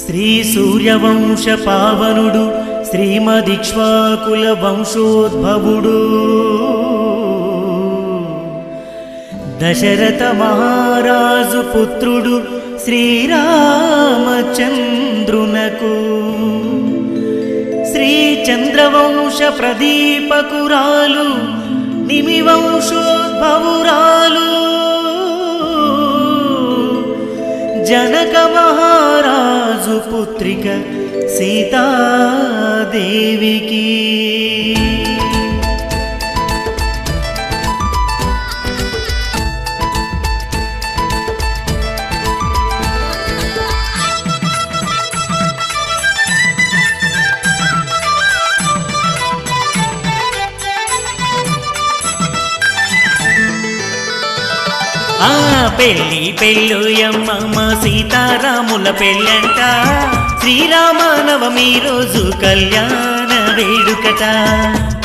శ్రీ సూర్యవంశ పావనుడు శ్రీమదిక్ష్వాకుల వంశోద్భవుడు దశరథ మహారాజు పుత్రుడు శ్రీరామచంద్రునకు శ్రీ చంద్రవంశ ప్రదీపకురాలు నిమివంశోద్భవురాలు జనక మహారాజు పుత్రిక సీతాదేవికి పెళ్ళి పెళ్ళుయమ్మ సీతారాముల పెళ్ళంట శ్రీరామనవమి రోజు కళ్యాణ వేడుకట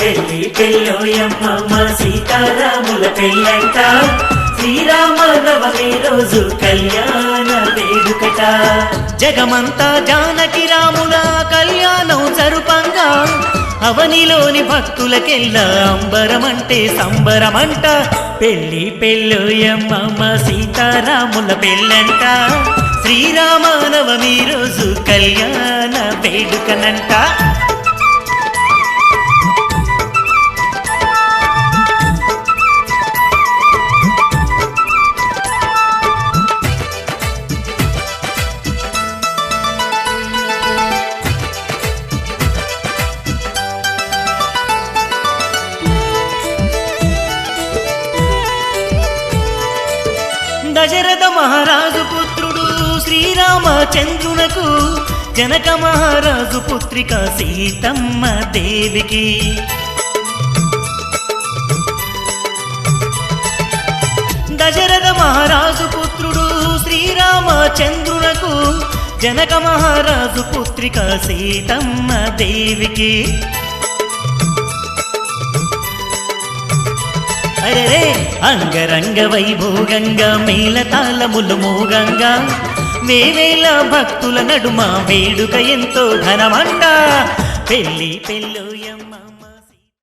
పెళ్ళి పెళ్ళుయమ్మ సీతారాముల పెళ్ళంట శ్రీరామనవమి రోజు కళ్యాణ వేడుకట జగమంతా జానకి రాముల కళ్యాణం జరుపంగా అవనిలోని భక్తులకెల్లా అంబరమంటే సంబరమంట పెళ్ళి పెళ్ళోయమ్మ సీతారాముల పెళ్ళంట శ్రీరామనవమి రోజు కళ్యాణ వేడుకనంట దశరథ మహారాజు పుత్రుడు శ్రీరామచంద్రునకు జనక మహారాజు పుత్రిక సీతమ్మ దేవికి దశరథ మహారాజు పుత్రుడు శ్రీరామచంద్రునకు జనక మహారాజు పుత్రిక సీతమ్మ దేవికి అరే అంగరంగ వైభోగంగా మేళతాళములు మోగంగా వేవేల భక్తుల నడుమ వేడుక ఎంతో ఘనమంట పెళ్ళి పెళ్ళు